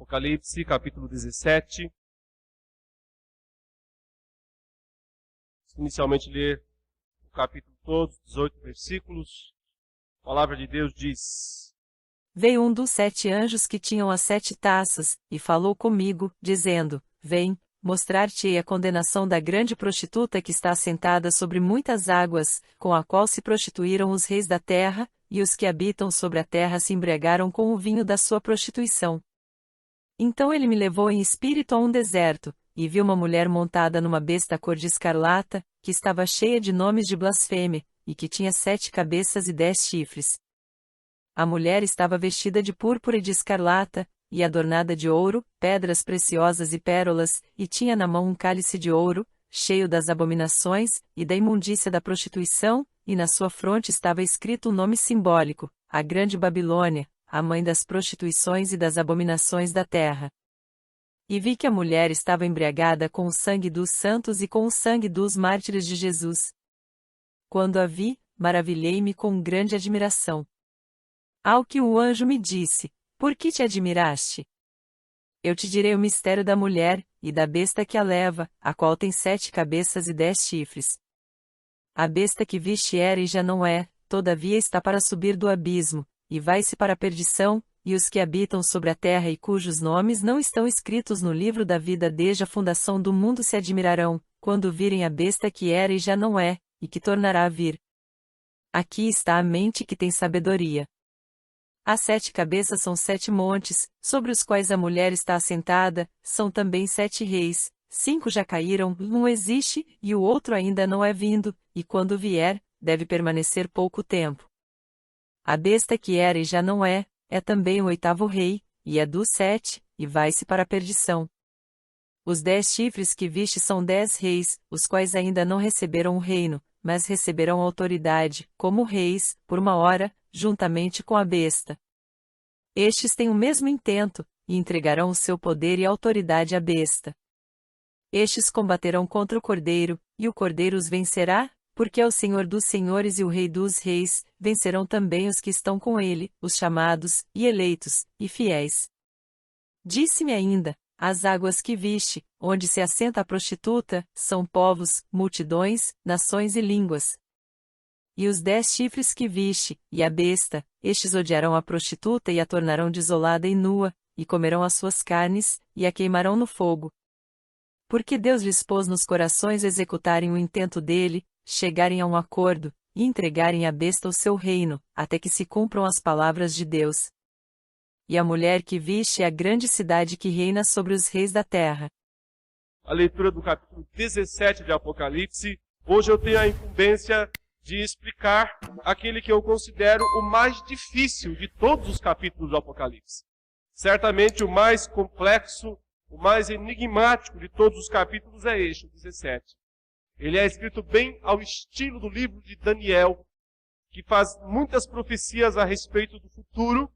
Apocalipse, capítulo 17. Inicialmente ler o capítulo todo, 18 versículos. A palavra de Deus diz: Veio um dos 7 anjos que tinham as 7 taças, e falou comigo, dizendo: Vem, mostrar-te-ei a condenação da grande prostituta que está assentada sobre muitas águas, com a qual se prostituíram os reis da terra, e os que habitam sobre a terra se embriagaram com o vinho da sua prostituição. Então ele me levou em espírito a um deserto, e vi uma mulher montada numa besta cor de escarlata, que estava cheia de nomes de blasfêmia, e que tinha 7 cabeças e 10 chifres. A mulher estava vestida de púrpura e de escarlata, e adornada de ouro, pedras preciosas e pérolas, e tinha na mão um cálice de ouro, cheio das abominações, e da imundícia da prostituição, e na sua fronte estava escrito um nome simbólico: a Grande Babilônia, a mãe das prostituições e das abominações da terra. E vi que a mulher estava embriagada com o sangue dos santos e com o sangue dos mártires de Jesus. Quando a vi, maravilhei-me com grande admiração. Ao que o anjo me disse: Por que te admiraste? Eu te direi o mistério da mulher, e da besta que a leva, a qual tem 7 cabeças e 10 chifres. A besta que viste era e já não é, todavia está para subir do abismo, e vai-se para a perdição, e os que habitam sobre a terra e cujos nomes não estão escritos no livro da vida desde a fundação do mundo se admirarão, quando virem a besta que era e já não é, e que tornará a vir. Aqui está a mente que tem sabedoria. As 7 cabeças são 7 montes, sobre os quais a mulher está assentada, são também 7 reis, 5 já caíram, um existe, e o outro ainda não é vindo, e quando vier, deve permanecer pouco tempo. A besta que era e já não é também o 8º rei, e é dos 7, e vai-se para a perdição. Os 10 chifres que viste são 10 reis, os quais ainda não receberam o reino, mas receberão autoridade, como reis, por uma hora, juntamente com a besta. Estes têm o mesmo intento, e entregarão o seu poder e autoridade à besta. Estes combaterão contra o Cordeiro, e o Cordeiro os vencerá, porque é o Senhor dos senhores e o Rei dos reis, vencerão também os que estão com ele, os chamados, e eleitos, e fiéis. Disse-me ainda: as águas que viste, onde se assenta a prostituta, são povos, multidões, nações e línguas. E os 10 chifres que viste, e a besta, estes odiarão a prostituta e a tornarão desolada e nua, e comerão as suas carnes, e a queimarão no fogo. Porque Deus lhes pôs nos corações executarem o intento dele, chegarem a um acordo, e entregarem à besta o seu reino, até que se cumpram as palavras de Deus. E a mulher que viste é a grande cidade que reina sobre os reis da terra. A leitura do capítulo 17 de Apocalipse. Hoje eu tenho a incumbência de explicar aquele que eu considero o mais difícil de todos os capítulos do Apocalipse. Certamente o mais complexo, o mais enigmático de todos os capítulos é este, o 17. Ele é escrito bem ao estilo do livro de Daniel, que faz muitas profecias a respeito do futuro,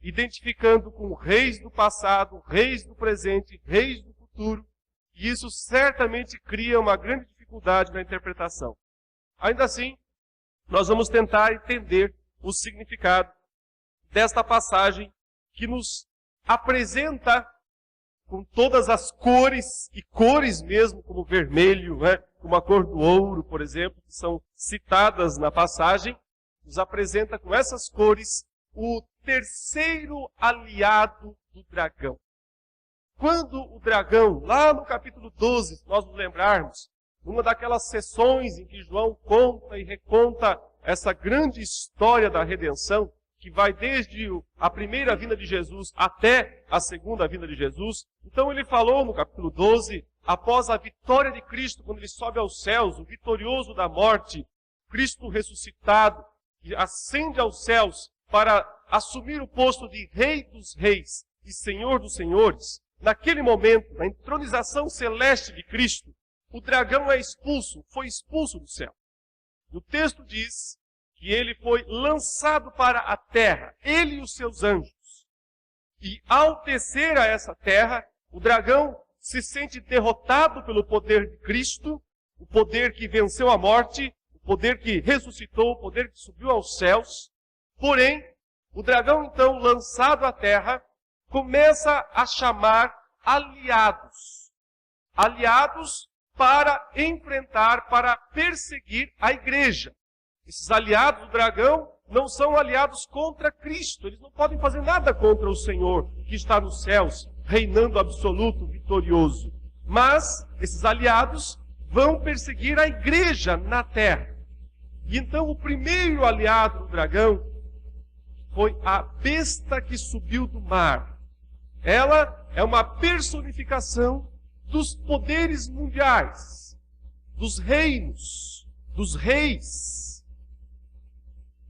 identificando com reis do passado, reis do presente, reis do futuro, e isso certamente cria uma grande dificuldade na interpretação. Ainda assim, nós vamos tentar entender o significado desta passagem que nos apresenta com todas as cores, e cores mesmo, como vermelho, como a cor do ouro, por exemplo, que são citadas na passagem, nos apresenta com essas cores o terceiro aliado do dragão. Quando o dragão, lá no capítulo 12, se nós nos lembrarmos, numa daquelas sessões em que João conta e reconta essa grande história da redenção, que vai desde a primeira vinda de Jesus até a segunda vinda de Jesus. Então ele falou no capítulo 12, após a vitória de Cristo, quando ele sobe aos céus, o vitorioso da morte, Cristo ressuscitado, que ascende aos céus para assumir o posto de Rei dos Reis e Senhor dos Senhores. Naquele momento, na entronização celeste de Cristo, o dragão foi expulso do céu. E o texto diz que ele foi lançado para a terra, ele e os seus anjos. E ao descer a essa terra, o dragão se sente derrotado pelo poder de Cristo, o poder que venceu a morte, o poder que ressuscitou, o poder que subiu aos céus. Porém, o dragão então lançado à terra, começa a chamar aliados. Aliados para enfrentar, para perseguir a igreja. Esses aliados do dragão não são aliados contra Cristo. Eles não podem fazer nada contra o Senhor que está nos céus, reinando absoluto, vitorioso. Mas esses aliados vão perseguir a igreja na terra. E então o primeiro aliado do dragão foi a besta que subiu do mar. Ela é uma personificação dos poderes mundiais, dos reinos, dos reis.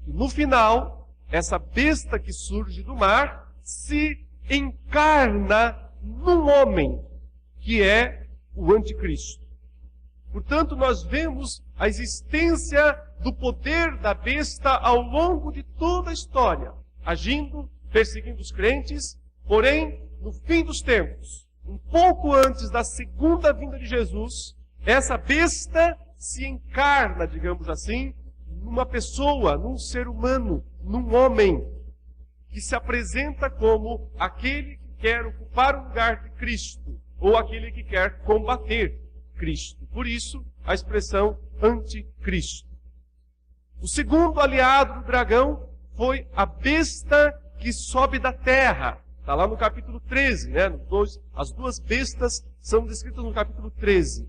E no final, essa besta que surge do mar se encarna num homem, que é o anticristo. Portanto, nós vemos a existência do poder da besta ao longo de toda a história, agindo, perseguindo os crentes, porém, no fim dos tempos, um pouco antes da segunda vinda de Jesus, essa besta se encarna, digamos assim, numa pessoa, num ser humano, num homem, que se apresenta como aquele que quer ocupar o lugar de Cristo, ou aquele que quer combater Cristo. Por isso, a expressão anticristo. O segundo aliado do dragão foi a besta que sobe da terra. Está lá no capítulo 13, né? As duas bestas são descritas no capítulo 13.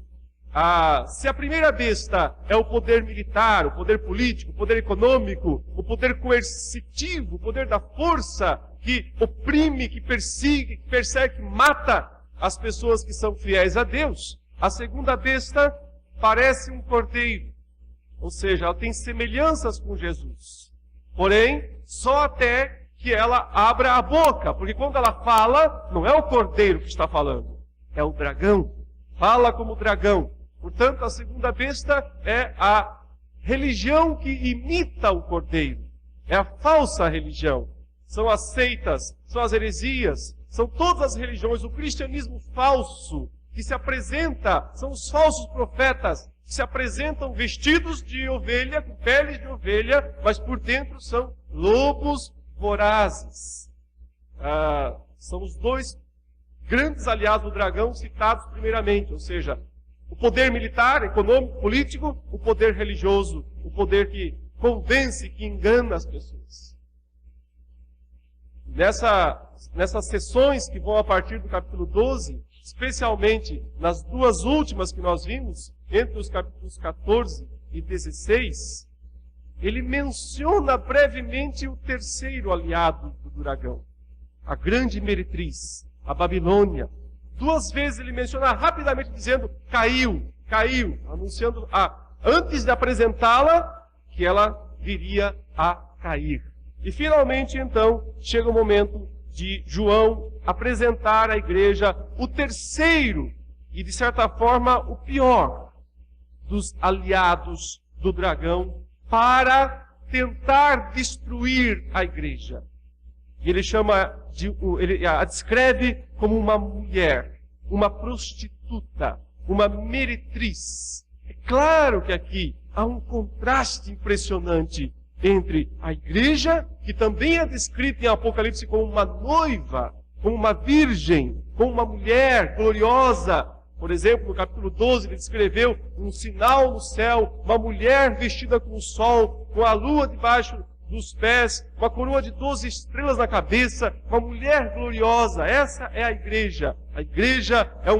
Se a primeira besta é o poder militar, o poder político, o poder econômico, o poder coercitivo, o poder da força, que oprime, que persegue, que mata as pessoas que são fiéis a Deus, a segunda besta parece um cordeiro, ou seja, ela tem semelhanças com Jesus. Porém, só até que ela abra a boca, porque quando ela fala, não é o cordeiro que está falando, é o dragão. Fala como dragão. Portanto, a segunda besta é a religião que imita o cordeiro. É a falsa religião. São as seitas, são as heresias, são todas as religiões, o cristianismo falso, que se apresenta, são os falsos profetas, que se apresentam vestidos de ovelha, com peles de ovelha, mas por dentro são lobos vorazes. São os dois grandes aliados do dragão citados primeiramente, ou seja, o poder militar, econômico, político, o poder religioso, o poder que convence, que engana as pessoas. Nessas sessões que vão a partir do capítulo 12, especialmente nas duas últimas que nós vimos, entre os capítulos 14 e 16, ele menciona brevemente o terceiro aliado do dragão, a grande meretriz, a Babilônia. Duas vezes ele menciona rapidamente dizendo, caiu, anunciando, antes de apresentá-la, que ela viria a cair. E finalmente, então, chega o momento de João apresentar à igreja o terceiro, e de certa forma o pior, dos aliados do dragão, para tentar destruir a igreja. E ele ele a descreve como uma mulher, uma prostituta, uma meretriz. É claro que aqui há um contraste impressionante entre a igreja, que também é descrita em Apocalipse como uma noiva, como uma virgem, como uma mulher gloriosa. Por exemplo, no capítulo 12, ele descreveu um sinal no céu, uma mulher vestida com o sol, com a lua debaixo dos pés, uma coroa de 12 estrelas na cabeça, uma mulher gloriosa. Essa é a igreja. A igreja é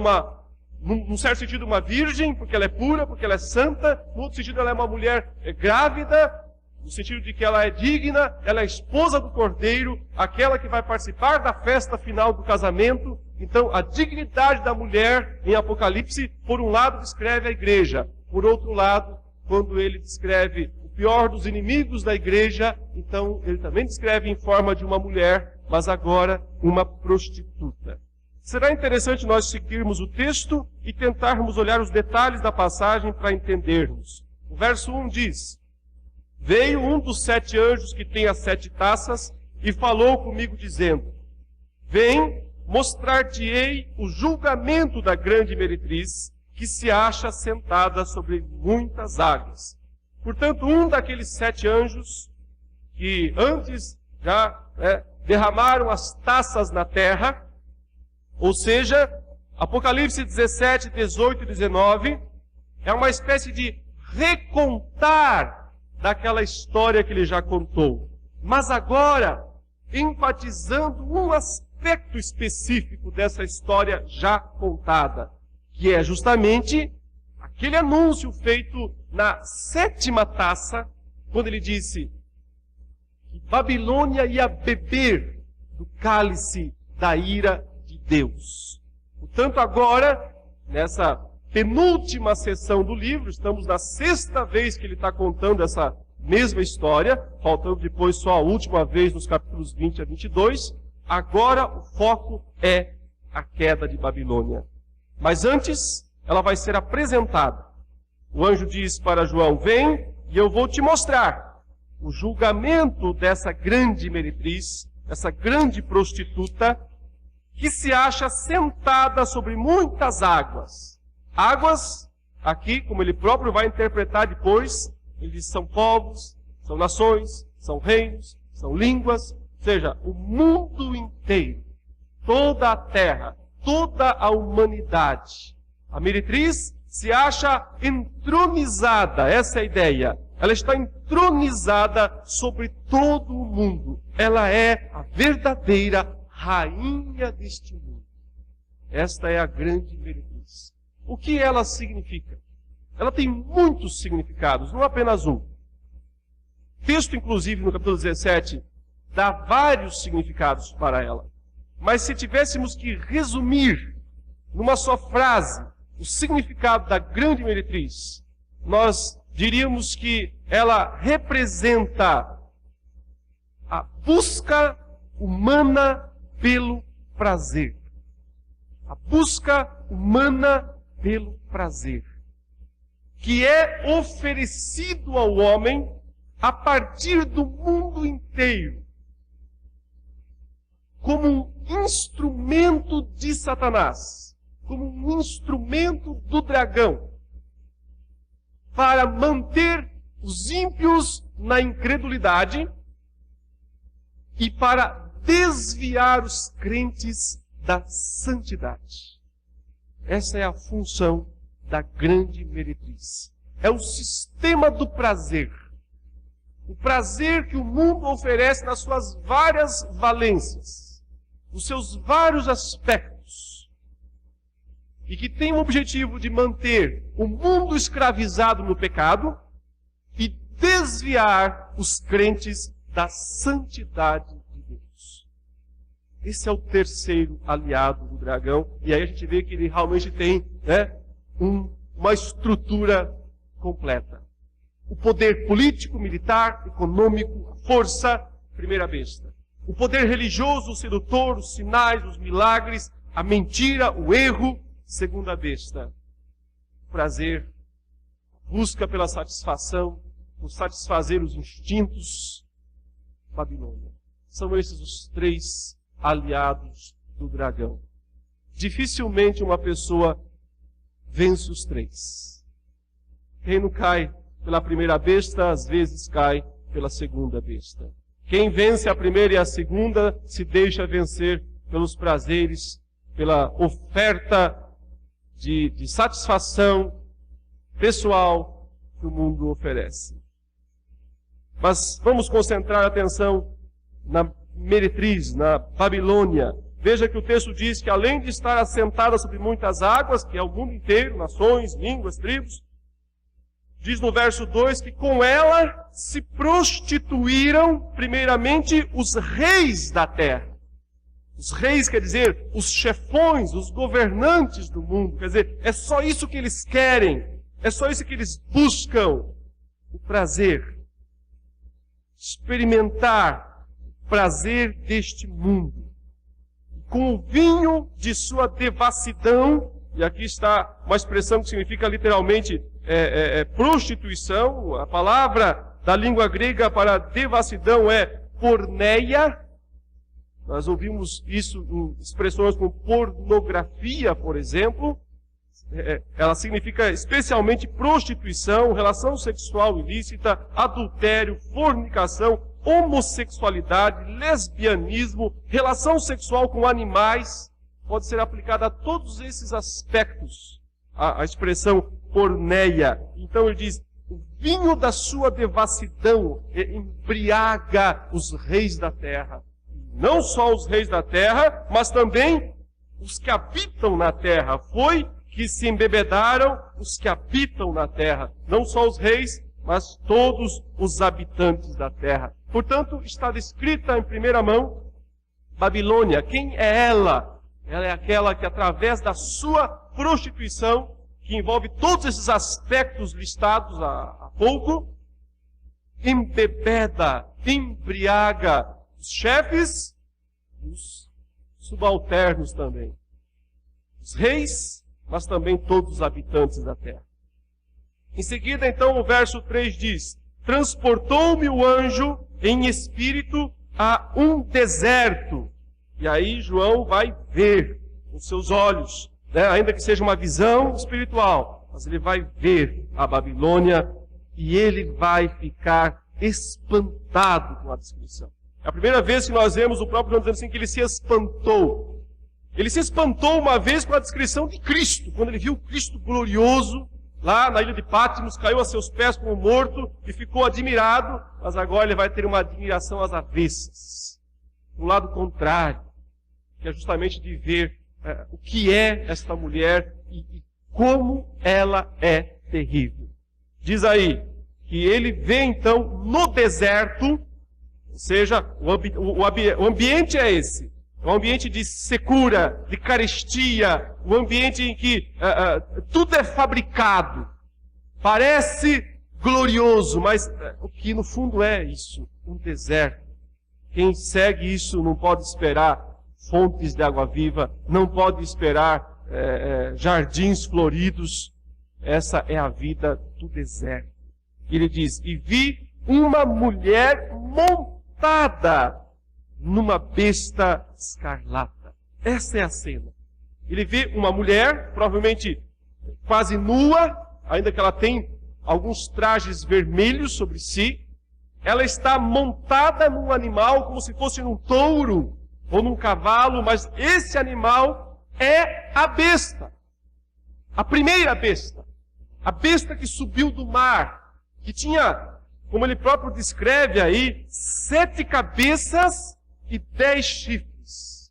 num certo sentido, uma virgem, porque ela é pura, porque ela é santa. No outro sentido, ela é uma mulher grávida, no sentido de que ela é digna, ela é esposa do Cordeiro, aquela que vai participar da festa final do casamento. Então, a dignidade da mulher em Apocalipse, por um lado, descreve a igreja. Por outro lado, quando ele descreve o pior dos inimigos da igreja, então ele também descreve em forma de uma mulher, mas agora uma prostituta. Será interessante nós seguirmos o texto e tentarmos olhar os detalhes da passagem para entendermos. O verso 1 diz, veio um dos 7 anjos que tem as 7 taças e falou comigo dizendo, vem, mostrar-te-ei o julgamento da grande meretriz, que se acha sentada sobre muitas águas. Portanto, um daqueles 7 anjos, que antes já derramaram as taças na terra, ou seja, Apocalipse 17, 18 e 19 é uma espécie de recontar daquela história que ele já contou. Mas agora, enfatizando um aspecto específico dessa história já contada, que é justamente aquele anúncio feito na 7ª taça, quando ele disse que Babilônia ia beber do cálice da ira de Deus. Portanto, agora, nessa penúltima sessão do livro, estamos na 6ª vez que ele está contando essa mesma história, faltando depois só a última vez nos capítulos 20 a 22. Agora o foco é a queda de Babilônia. Mas antes, ela vai ser apresentada. O anjo diz para João: vem e eu vou te mostrar o julgamento dessa grande meretriz, essa grande prostituta, que se acha sentada sobre muitas águas. Águas, aqui, como ele próprio vai interpretar depois, ele diz: são povos, são nações, são reinos, são línguas, ou seja, o mundo inteiro, toda a terra, toda a humanidade. A meretriz se acha entronizada, essa é a ideia. Ela está entronizada sobre todo o mundo. Ela é a verdadeira rainha deste mundo. Esta é a grande meretriz. O que ela significa? Ela tem muitos significados, não apenas um. O texto, inclusive, no capítulo 17, dá vários significados para ela. Mas se tivéssemos que resumir numa só frase o significado da grande meretriz, nós diríamos que ela representa a busca humana pelo prazer. A busca humana pelo prazer, que é oferecido ao homem a partir do mundo inteiro, como um instrumento de Satanás, como um instrumento do dragão, para manter os ímpios na incredulidade e para desviar os crentes da santidade. Essa é a função da grande meretriz. É o sistema do prazer. O prazer que o mundo oferece nas suas várias valências, nos seus vários aspectos, e que tem o objetivo de manter o mundo escravizado no pecado e desviar os crentes da santidade de Deus. Esse é o terceiro aliado do dragão, e aí a gente vê que ele realmente tem uma estrutura completa. O poder político, militar, econômico, a força, primeira besta. O poder religioso, o sedutor, os sinais, os milagres, a mentira, o erro, segunda besta. O prazer, a busca pela satisfação, por satisfazer os instintos, Babilônia. São esses os três aliados do dragão. Dificilmente uma pessoa vence os três. Quem não cai pela primeira besta, às vezes cai pela segunda besta. Quem vence a primeira e a segunda, se deixa vencer pelos prazeres, pela oferta de satisfação pessoal que o mundo oferece. Mas vamos concentrar a atenção na meretriz, na Babilônia. Veja que o texto diz que além de estar assentada sobre muitas águas, que é o mundo inteiro, nações, línguas, tribos, diz no verso 2 que com ela se prostituíram primeiramente os reis da terra. Os reis quer dizer os chefões, os governantes do mundo. Quer dizer, é só isso que eles querem. É só isso que eles buscam. O prazer. Experimentar o prazer deste mundo. Com o vinho de sua devassidão, e aqui está uma expressão que significa literalmente prostituição. A palavra da língua grega para devassidão é porneia. Nós ouvimos isso em expressões como pornografia, por exemplo. Ela significa especialmente prostituição, relação sexual ilícita, adultério, fornicação, homossexualidade, lesbianismo, relação sexual com animais, pode ser aplicada a todos esses aspectos. A expressão porneia. Então ele diz, o vinho da sua devassidão embriaga os reis da terra. Não só os reis da terra, mas também os que habitam na terra. Foi que se embebedaram os que habitam na terra. Não só os reis, mas todos os habitantes da terra. Portanto, está descrita em primeira mão Babilônia. Quem é ela? Ela é aquela que, através da sua prostituição, que envolve todos esses aspectos listados há pouco, embebeda, embriaga os chefes e os subalternos também. Os reis, mas também todos os habitantes da terra. Em seguida, então, o verso 3 diz, transportou-me o anjo em espírito a um deserto. E aí João vai ver com seus olhos, né? Ainda que seja uma visão espiritual, mas ele vai ver a Babilônia e ele vai ficar espantado com a descrição. É a primeira vez que nós vemos o próprio João dizendo assim que ele se espantou. Ele se espantou uma vez com a descrição de Cristo, quando ele viu o Cristo glorioso, lá na ilha de Patmos, caiu a seus pés como morto e ficou admirado, mas agora ele vai ter uma admiração às avessas. Do lado contrário, que é justamente de ver o que é esta mulher e como ela é terrível. Diz aí que ele vê então no deserto, ou seja, o ambiente é esse. É um ambiente de secura, de carestia, um ambiente em que tudo é fabricado. Parece glorioso, mas o que no fundo é isso, um deserto. Quem segue isso não pode esperar fontes de água viva, não pode esperar jardins floridos. Essa é a vida do deserto. E ele diz, e vi uma mulher montada numa besta escarlata. Essa é a cena. Ele vê uma mulher, provavelmente quase nua, ainda que ela tem alguns trajes vermelhos sobre si. Ela está montada num animal como se fosse num touro ou num cavalo, mas esse animal é a besta. A primeira besta. A besta que subiu do mar, que tinha, como ele próprio descreve aí, 7 cabeças e 10 chifres.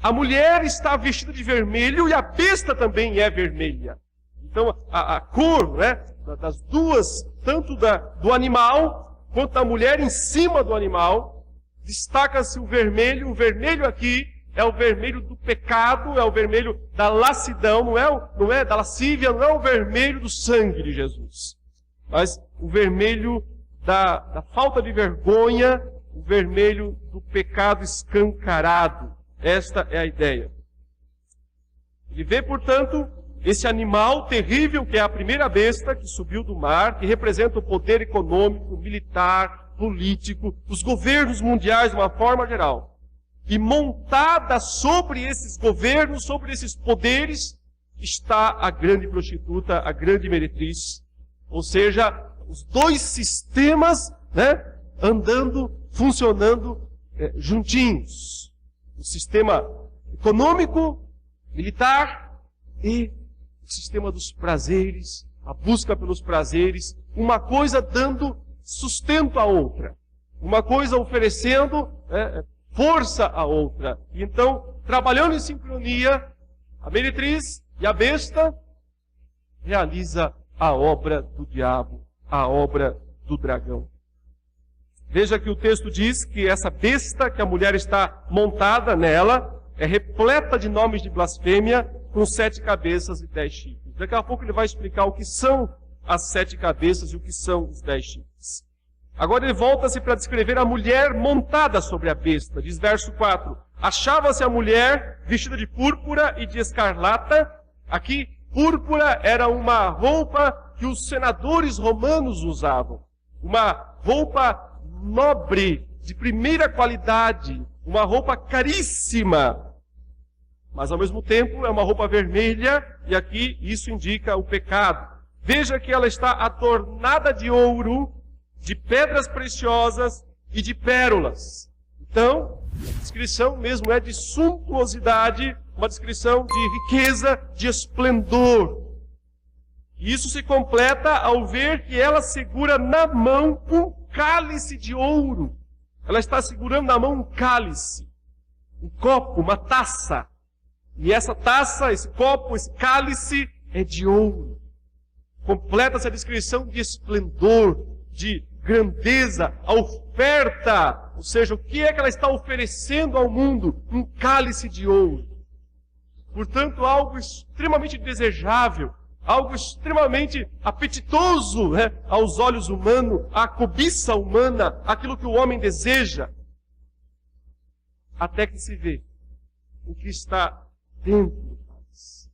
A mulher está vestida de vermelho e a besta também é vermelha. Então a cor, né, das duas, tanto do animal quanto da mulher em cima do animal, destaca-se o vermelho. O vermelho aqui é o vermelho do pecado, é o vermelho da lassidão, não é da lascívia, não é o vermelho do sangue de Jesus, mas o vermelho da falta de vergonha, o vermelho do pecado escancarado. Esta é a ideia. Ele vê, portanto, esse animal terrível que é a primeira besta que subiu do mar, que representa o poder econômico, militar, político, os governos mundiais de uma forma geral. E montada sobre esses governos, sobre esses poderes, está a grande prostituta, a grande meretriz. Ou seja, os dois sistemas, né, andando, funcionando juntinhos. O sistema econômico, militar e o sistema dos prazeres, a busca pelos prazeres, uma coisa dando sustento à outra, uma coisa oferecendo força à outra. E então, trabalhando em sincronia, a meretriz e a besta realiza a obra do diabo, a obra do dragão. Veja que o texto diz que essa besta que a mulher está montada nela é repleta de nomes de blasfêmia, com 7 cabeças e 10 chifres. Daqui a pouco ele vai explicar o que são as 7 cabeças e o que são os 10 chifres. Agora ele volta-se para descrever a mulher montada sobre a besta. Diz verso 4. Achava-se a mulher vestida de púrpura e de escarlata. Aqui, púrpura era uma roupa que os senadores romanos usavam. Uma roupa nobre, de primeira qualidade. Uma roupa caríssima. Mas ao mesmo tempo é uma roupa vermelha. E aqui isso indica o pecado. Veja que ela está adornada de ouro, de pedras preciosas, e de pérolas. Então, a descrição mesmo é de suntuosidade, uma descrição de riqueza, de esplendor. E isso se completa ao ver que ela segura na mão um cálice de ouro. Ela está segurando na mão um cálice, um copo, uma taça. E essa taça, esse copo, esse cálice é de ouro. Completa-se a descrição de esplendor, de grandeza, a oferta. Ou seja, o que é que ela está oferecendo ao mundo? Um cálice de ouro. Portanto, algo extremamente desejável, algo extremamente apetitoso, né, aos olhos humanos, à cobiça humana, aquilo que o homem deseja. Até que se vê o que está dentro do cálice.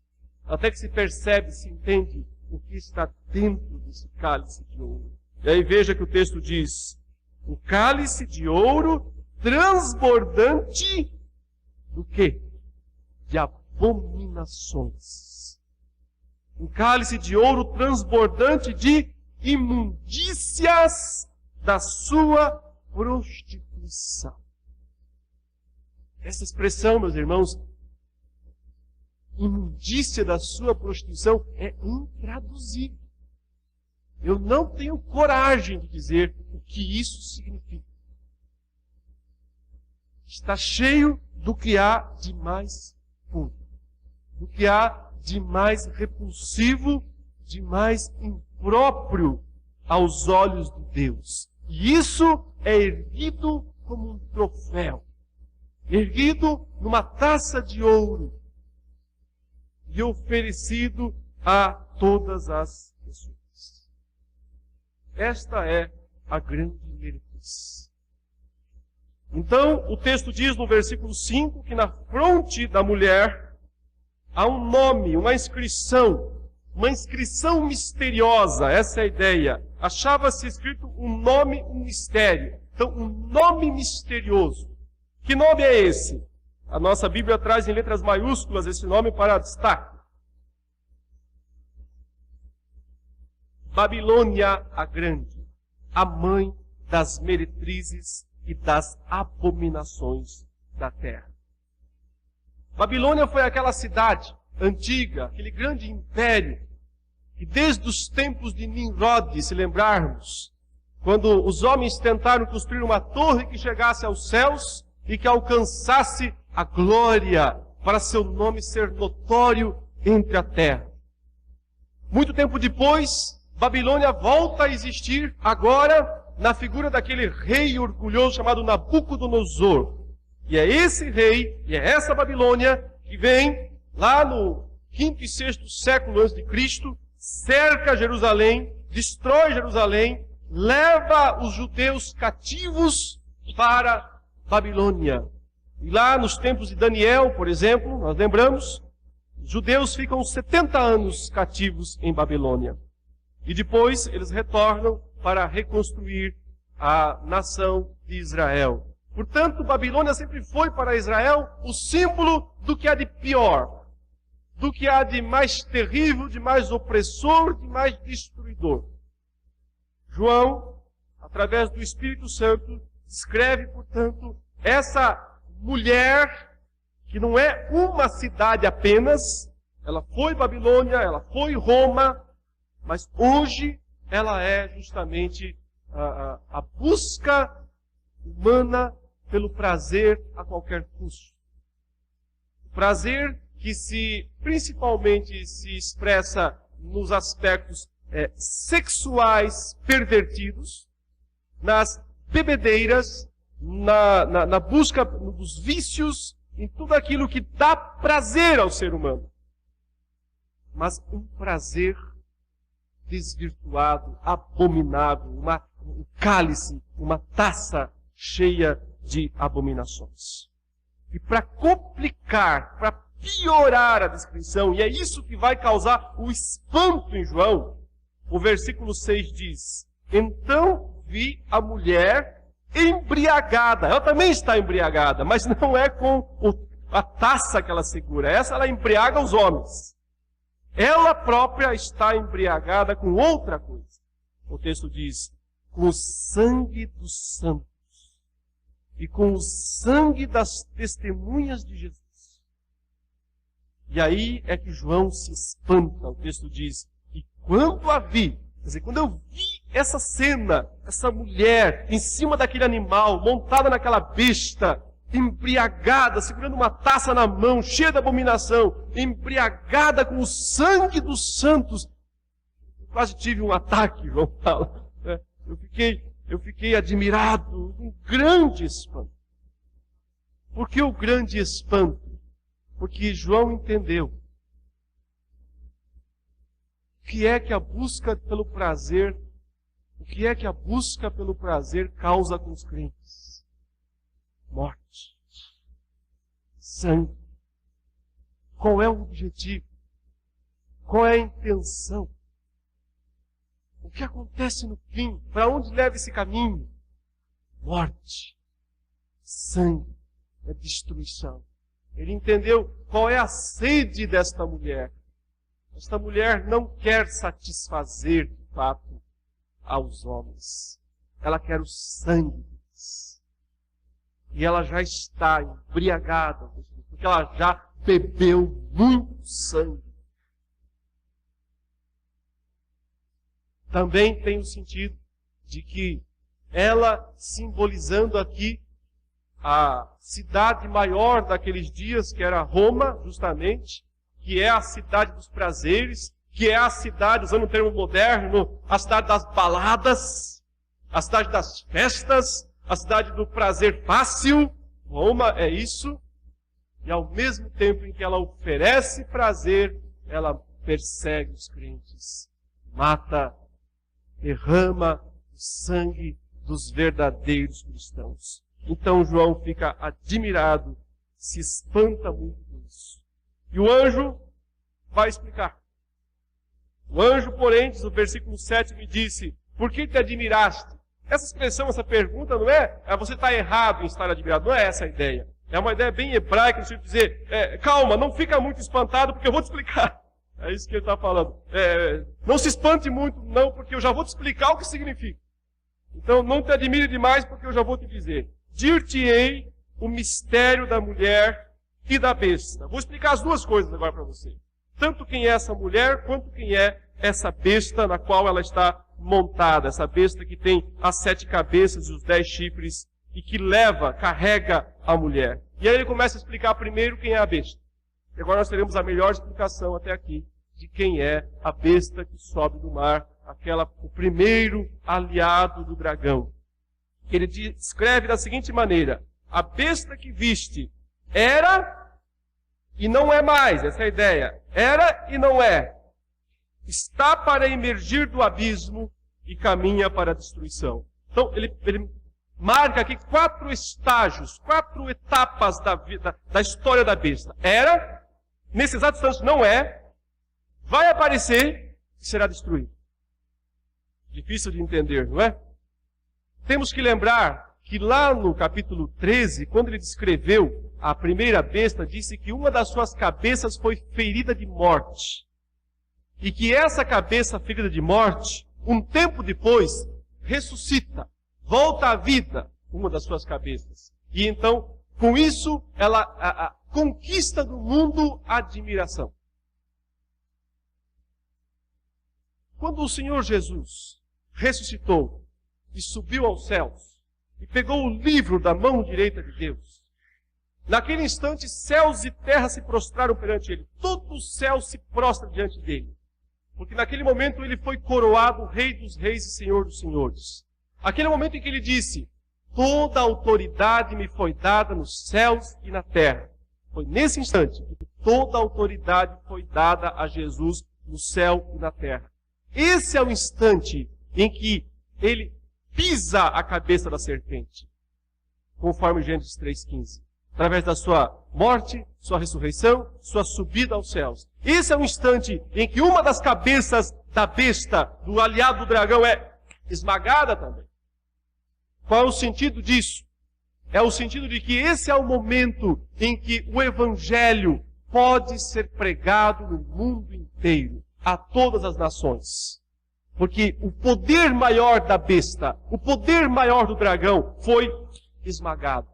Até que se percebe, se entende o que está dentro desse cálice de ouro. E aí veja que o texto diz: o cálice de ouro transbordante do quê? De abominações. Um cálice de ouro transbordante de imundícias da sua prostituição. Essa expressão, meus irmãos, imundícia da sua prostituição, é intraduzível. Eu não tenho coragem de dizer o que isso significa. Está cheio do que há de mais puro, do que há de mais repulsivo, de mais impróprio aos olhos de Deus. E isso é erguido como um troféu, erguido numa taça de ouro e oferecido a todas as pessoas. Esta é a grande meretriz. Então, o texto diz no versículo 5 que na fronte da mulher há um nome, uma inscrição misteriosa, essa é a ideia. Achava-se escrito um nome, um mistério. Então, um nome misterioso. Que nome é esse? A nossa Bíblia traz em letras maiúsculas esse nome para destaque. Babilônia a Grande, a mãe das meretrizes e das abominações da terra. Babilônia foi aquela cidade antiga, aquele grande império, que desde os tempos de Nimrod, se lembrarmos, quando os homens tentaram construir uma torre que chegasse aos céus e que alcançasse a glória para seu nome ser notório entre a terra. Muito tempo depois, Babilônia volta a existir agora na figura daquele rei orgulhoso chamado Nabucodonosor. E é esse rei, e é essa Babilônia que vem lá no 5º e 6º século antes de Cristo, cerca Jerusalém, destrói Jerusalém, leva os judeus cativos para Babilônia. E lá nos tempos de Daniel, por exemplo, nós lembramos, os judeus ficam 70 anos cativos em Babilônia. E depois eles retornam para reconstruir a nação de Israel. Portanto, Babilônia sempre foi para Israel o símbolo do que há de pior, do que há de mais terrível, de mais opressor, de mais destruidor. João, através do Espírito Santo, descreve, portanto, essa mulher que não é uma cidade apenas, ela foi Babilônia, ela foi Roma, mas hoje ela é justamente a busca humana pelo prazer a qualquer custo. Prazer que principalmente se expressa nos aspectos sexuais pervertidos, nas bebedeiras, na busca dos vícios, em tudo aquilo que dá prazer ao ser humano. Mas um prazer desvirtuado, abominável, um cálice, uma taça cheia de abominações. E para complicar, para piorar a descrição, e é isso que vai causar o espanto em João, o versículo 6 diz: então vi a mulher embriagada. Ela também está embriagada, mas não é com a taça que ela segura. Essa ela embriaga os homens. Ela própria está embriagada com outra coisa. O texto diz: com o sangue dos santos e com o sangue das testemunhas de Jesus. E aí é que João se espanta, o texto diz, e quando a vi, quer dizer, quando eu vi essa cena, essa mulher em cima daquele animal, montada naquela besta, embriagada, segurando uma taça na mão, cheia de abominação, embriagada com o sangue dos santos, quase tive um ataque, João fala. Eu fiquei admirado, um grande espanto. Por que o grande espanto? Porque João entendeu o que é que a busca pelo prazer, causa com os crentes? Morte, sangue. Qual é o objetivo? Qual é a intenção? O que acontece no fim? Para onde leva esse caminho? Morte, sangue, é destruição. Ele entendeu qual é a sede desta mulher. Esta mulher não quer satisfazer, de fato, aos homens. Ela quer o sangue deles. E ela já está embriagada, porque ela já bebeu muito sangue. Também tem o sentido de que ela, simbolizando aqui a cidade maior daqueles dias, que era Roma, justamente, que é a cidade dos prazeres, que é a cidade, usando o termo moderno, a cidade das baladas, a cidade das festas, a cidade do prazer fácil. Roma é isso. E ao mesmo tempo em que ela oferece prazer, ela persegue os crentes, mata, derrama o sangue dos verdadeiros cristãos. Então João fica admirado, se espanta muito com isso. E o anjo vai explicar. O anjo, porém, diz no versículo 7, me disse, por que te admiraste? Essa expressão, essa pergunta não é, você está errado em estar admirado, não é essa a ideia. É uma ideia bem hebraica, no sentido de dizer, calma, não fica muito espantado, porque eu vou te explicar. É isso que ele está falando. Não se espante muito, não, porque eu já vou te explicar o que significa. Então, não te admire demais, porque eu já vou te dizer. Dir-te-ei o mistério da mulher e da besta. Vou explicar as duas coisas agora para você. Tanto quem é essa mulher, quanto quem é essa besta na qual ela está montada. Essa besta que tem as 7 cabeças e os 10 chifres e que carrega a mulher. E aí ele começa a explicar primeiro quem é a besta. E agora nós teremos a melhor explicação até aqui de quem é a besta que sobe do mar, o primeiro aliado do dragão. Ele descreve da seguinte maneira: a besta que viste era e não é mais, essa é a ideia. Era e não é. Está para emergir do abismo e caminha para a destruição. Então, ele marca aqui 4 estágios, 4 etapas da história da besta. Era, nesse exato instante não é, vai aparecer e será destruído. Difícil de entender, não é? Temos que lembrar que lá no capítulo 13, quando ele descreveu a primeira besta, disse que uma das suas cabeças foi ferida de morte. E que essa cabeça ferida de morte, um tempo depois, ressuscita, volta à vida, uma das suas cabeças. E então, com isso, ela conquista do mundo a admiração. Quando o Senhor Jesus ressuscitou e subiu aos céus, e pegou o livro da mão direita de Deus, naquele instante, céus e terra se prostraram perante ele. Todo o céu se prostra diante dele. Porque naquele momento ele foi coroado Rei dos Reis e Senhor dos Senhores. Aquele momento em que ele disse, toda a autoridade me foi dada nos céus e na terra. Foi nesse instante que toda a autoridade foi dada a Jesus no céu e na terra. Esse é o instante em que ele pisa a cabeça da serpente, conforme Gênesis 3,15. Através da sua morte, sua ressurreição, sua subida aos céus. Esse é o instante em que uma das cabeças da besta, do aliado do dragão, é esmagada também. Qual é o sentido disso? É o sentido de que esse é o momento em que o Evangelho pode ser pregado no mundo inteiro, a todas as nações. Porque o poder maior da besta, o poder maior do dragão foi esmagada.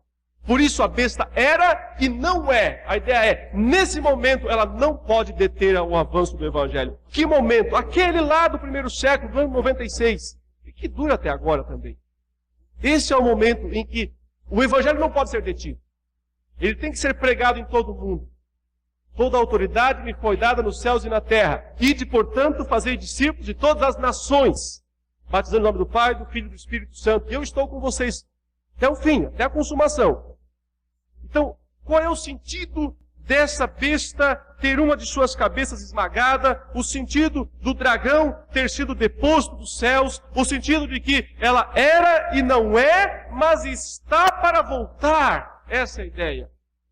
Por isso a besta era e não é. A ideia é, nesse momento, ela não pode deter o avanço do Evangelho. Que momento? Aquele lá do primeiro século, do ano 96, e que dura até agora também. Esse é o momento em que o Evangelho não pode ser detido. Ele tem que ser pregado em todo o mundo. Toda a autoridade me foi dada nos céus e na terra. Ide, portanto, fazei discípulos de todas as nações, batizando em nome do Pai, do Filho e do Espírito Santo. E eu estou com vocês até o fim, até a consumação. Então, qual é o sentido dessa besta ter uma de suas cabeças esmagada? O sentido do dragão ter sido deposto dos céus? O sentido de que ela era e não é, mas está para voltar? Essa é a ideia.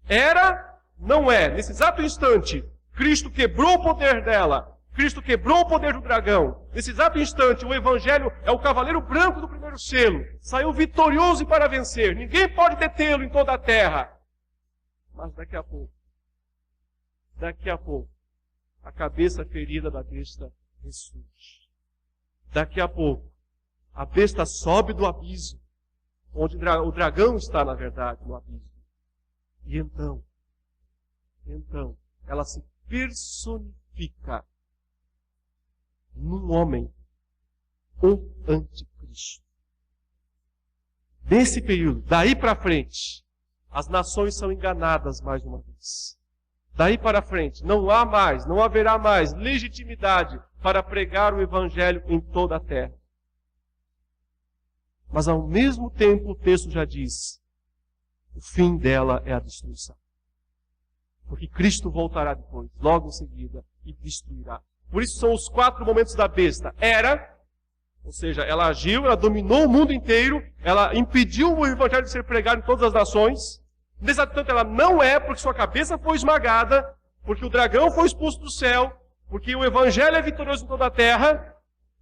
Era, não é. Nesse exato instante, Cristo quebrou o poder dela. Cristo quebrou o poder do dragão. Nesse exato instante, o Evangelho é o cavaleiro branco do primeiro selo. Saiu vitorioso para vencer. Ninguém pode detê-lo em toda a terra. Mas daqui a pouco, a cabeça ferida da besta ressurge. Daqui a pouco, a besta sobe do abismo, onde o dragão está, na verdade, no abismo. E então, ela se personifica num homem, o anticristo. Nesse período, daí para frente, as nações são enganadas mais uma vez. Daí para frente, não haverá mais legitimidade para pregar o Evangelho em toda a terra. Mas ao mesmo tempo o texto já diz, o fim dela é a destruição. Porque Cristo voltará depois, logo em seguida, e destruirá. Por isso são os 4 momentos da besta. Era, ou seja, ela agiu, ela dominou o mundo inteiro, ela impediu o Evangelho de ser pregado em todas as nações. Nesse tanto ela não é, porque sua cabeça foi esmagada, porque o dragão foi expulso do céu, porque o Evangelho é vitorioso em toda a terra,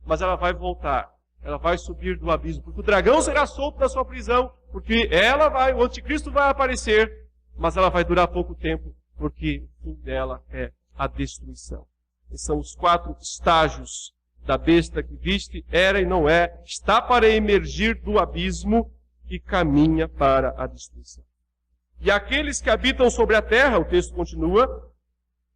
mas ela vai voltar, ela vai subir do abismo, porque o dragão será solto da sua prisão, porque o anticristo vai aparecer, mas ela vai durar pouco tempo, porque o fim dela é a destruição. Esses são os 4 estágios da besta que viste, era e não é, está para emergir do abismo e caminha para a destruição. E aqueles que habitam sobre a terra, o texto continua,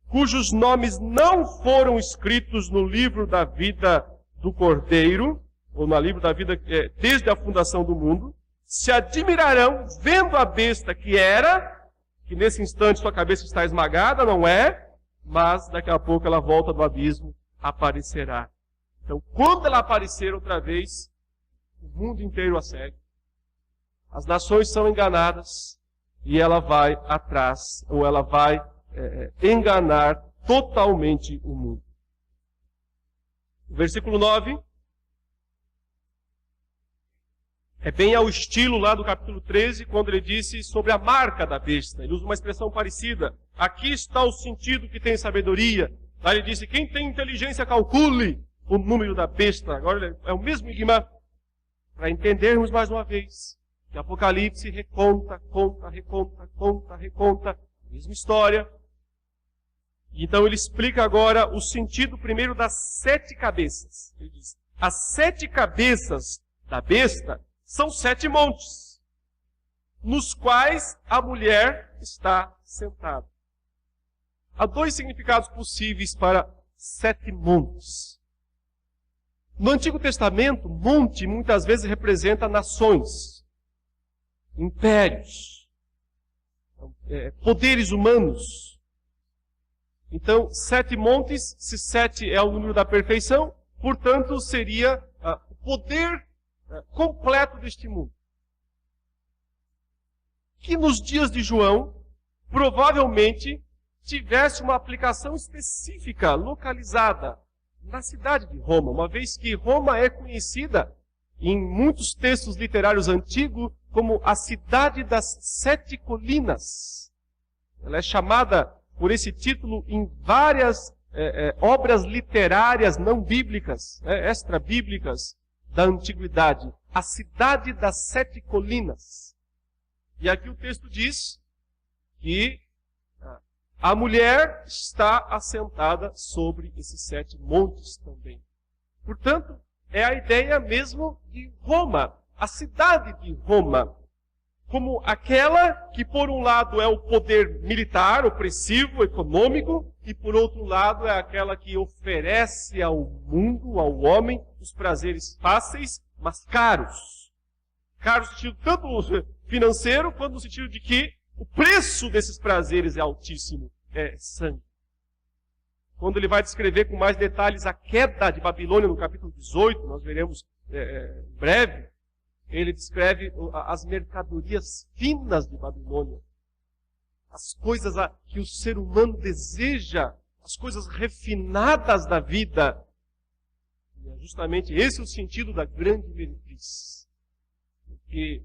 cujos nomes não foram escritos no livro da vida do Cordeiro, ou no livro da vida desde a fundação do mundo, se admirarão vendo a besta que era, que nesse instante sua cabeça está esmagada, não é, mas daqui a pouco ela volta do abismo, aparecerá. Então, quando ela aparecer outra vez, o mundo inteiro a segue. As nações são enganadas, e ela vai atrás, ou ela vai enganar totalmente o mundo. O versículo 9 é bem ao estilo lá do capítulo 13, quando ele disse sobre a marca da besta. Ele usa uma expressão parecida. Aqui está o sentido que tem sabedoria. Lá ele disse, quem tem inteligência calcule o número da besta. Agora é o mesmo enigma, para entendermos mais uma vez. Que Apocalipse reconta, mesma história. Então ele explica agora o sentido primeiro das 7 cabeças. Ele diz, as 7 cabeças da besta são 7 montes, nos quais a mulher está sentada. Há 2 significados possíveis para 7 montes. No Antigo Testamento, monte muitas vezes representa nações, impérios, poderes humanos. Então, 7 montes, se 7 é o número da perfeição, portanto, seria o poder completo deste mundo. Que nos dias de João, provavelmente, tivesse uma aplicação específica, localizada, na cidade de Roma, uma vez que Roma é conhecida em muitos textos literários antigos como a cidade das 7 colinas. Ela é chamada por esse título em várias obras literárias não bíblicas, extra-bíblicas da antiguidade. A cidade das 7 colinas. E aqui o texto diz que a mulher está assentada sobre esses 7 montes também. Portanto, é a ideia mesmo de Roma, a cidade de Roma. como aquela que, por um lado, é o poder militar, opressivo, econômico, e, por outro lado, é aquela que oferece ao mundo, ao homem, os prazeres fáceis, mas caros. Caros no sentido tanto financeiro, quanto no sentido de que o preço desses prazeres é altíssimo, é sangue. Quando ele vai descrever com mais detalhes a queda de Babilônia no capítulo 18, nós veremos em breve, ele descreve as mercadorias finas de Babilônia. As coisas que o ser humano deseja, as coisas refinadas da vida. E é justamente esse o sentido da grande meretriz. Porque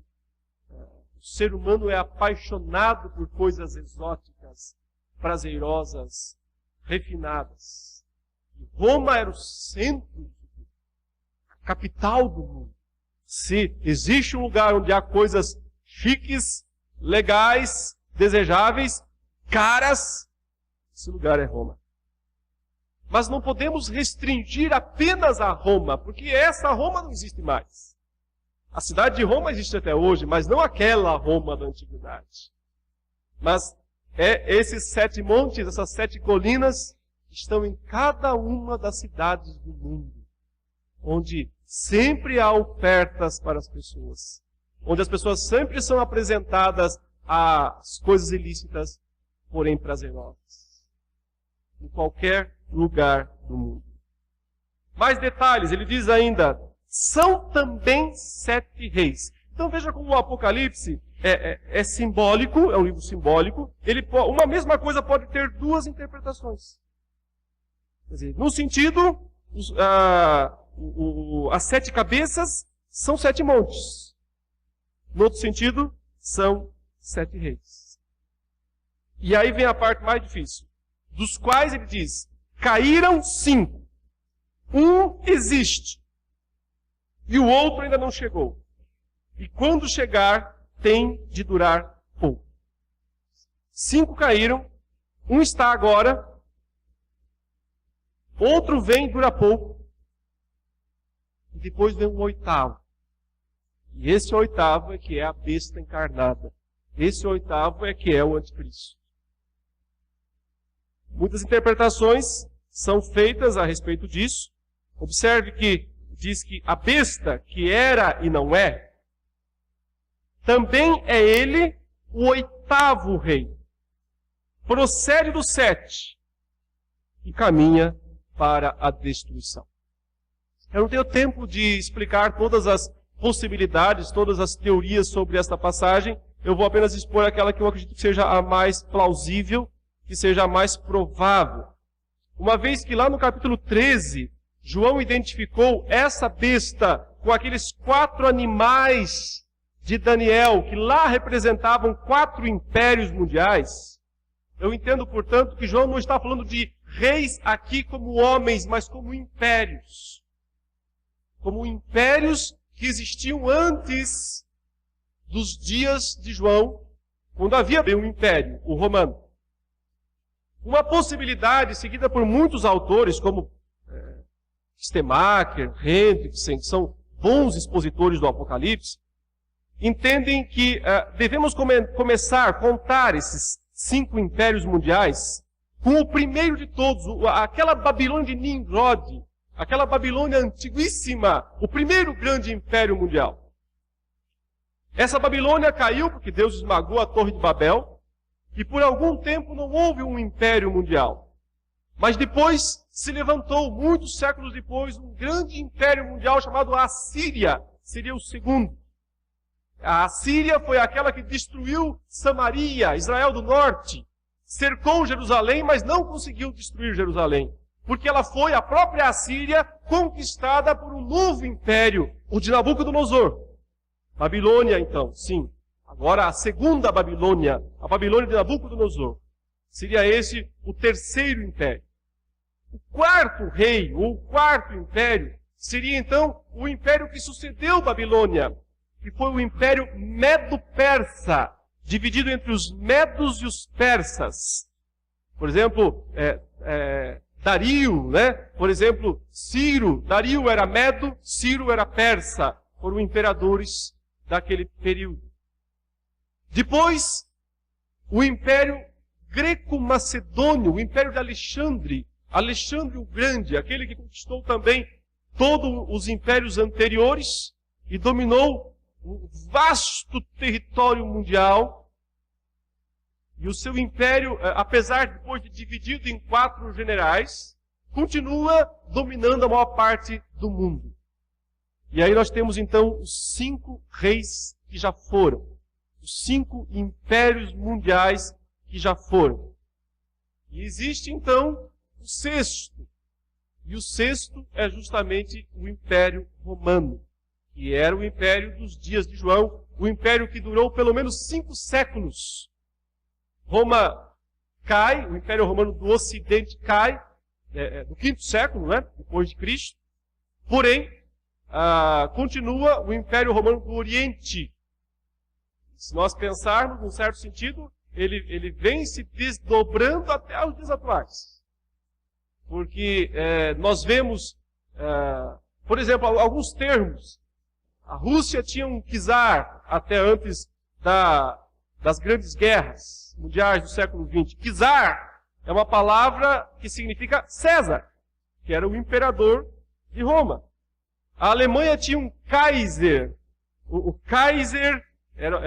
o ser humano é apaixonado por coisas exóticas, prazerosas, refinadas. E Roma era o centro, a capital do mundo. Se existe um lugar onde há coisas chiques, legais, desejáveis, caras, esse lugar é Roma. Mas não podemos restringir apenas a Roma, porque essa Roma não existe mais. A cidade de Roma existe até hoje, mas não aquela Roma da antiguidade. Mas esses 7 montes, essas 7 colinas, estão em cada uma das cidades do mundo, onde sempre há ofertas para as pessoas, onde as pessoas sempre são apresentadas às coisas ilícitas, porém prazerosas. Em qualquer lugar do mundo. Mais detalhes, ele diz ainda, são também 7 reis. Então veja como o Apocalipse é simbólico, é um livro simbólico. Uma mesma coisa pode ter 2 interpretações. Quer dizer, no sentido, as 7 cabeças são 7 montes. No outro sentido, são 7 reis. E aí vem a parte mais difícil. Dos quais ele diz, caíram 5. Um existe. E o outro ainda não chegou. E quando chegar, tem de durar pouco. 5 caíram. Um está agora. Outro vem e dura pouco. E depois vem um 8º. E esse 8º é que é a besta encarnada. Esse 8º é que é o anticristo. Muitas interpretações são feitas a respeito disso. Observe que diz que a besta, que era e não é, também é ele o 8º rei. Procede do 7 e caminha para a destruição. Eu não tenho tempo de explicar todas as possibilidades, todas as teorias sobre esta passagem. Eu vou apenas expor aquela que eu acredito que seja a mais plausível, que seja a mais provável. Uma vez que lá no capítulo 13, João identificou essa besta com aqueles 4 animais de Daniel, que lá representavam 4 impérios mundiais. Eu entendo, portanto, que João não está falando de reis aqui como homens, mas como impérios. Como impérios que existiam antes dos dias de João, quando havia um império, o romano. Uma possibilidade seguida por muitos autores, como Stemacher, Hendrickson, que são bons expositores do Apocalipse, entendem que devemos começar a contar esses 5 impérios mundiais com o primeiro de todos, aquela Babilônia de Nimrod, aquela Babilônia antiguíssima, o primeiro grande império mundial. Essa Babilônia caiu porque Deus esmagou a Torre de Babel, e por algum tempo não houve um império mundial. Mas depois se levantou, muitos séculos depois, um grande império mundial chamado Assíria. Seria o segundo. A Assíria foi aquela que destruiu Samaria, Israel do Norte. Cercou Jerusalém, mas não conseguiu destruir Jerusalém. Porque ela foi, a própria Assíria, conquistada por um novo império, o de Nabucodonosor. Babilônia, então, sim. Agora a segunda Babilônia, a Babilônia de Nabucodonosor. Seria esse o terceiro império. O quarto rei, ou o quarto império, seria então o império que sucedeu Babilônia, que foi o império Medo-Persa, dividido entre os medos e os persas. Por exemplo, Dario, né? Por exemplo, Ciro. Dario era medo, Ciro era persa. Foram imperadores daquele período. Depois, o Império Greco-Macedônio, o Império de Alexandre, Alexandre o Grande, aquele que conquistou também todos os impérios anteriores e dominou um vasto território mundial. E o seu império, apesar de depois de dividido em 4 generais, continua dominando a maior parte do mundo. E aí nós temos então os 5 reis que já foram. Os 5 impérios mundiais que já foram. E existe então o 6º. E o 6º é justamente o Império Romano, que era o império dos dias de João, o império que durou pelo menos 5 séculos. Roma cai, o Império Romano do Ocidente cai, no 5º século, né, depois de Cristo. Porém, continua o Império Romano do Oriente. Se nós pensarmos, num certo sentido, ele vem se desdobrando até os dias atuais. Porque nós vemos, por exemplo, alguns termos. A Rússia tinha um czar até antes das grandes guerras mundiais do século XX. Czar é uma palavra que significa César, que era o imperador de Roma. A Alemanha tinha um Kaiser. O Kaiser era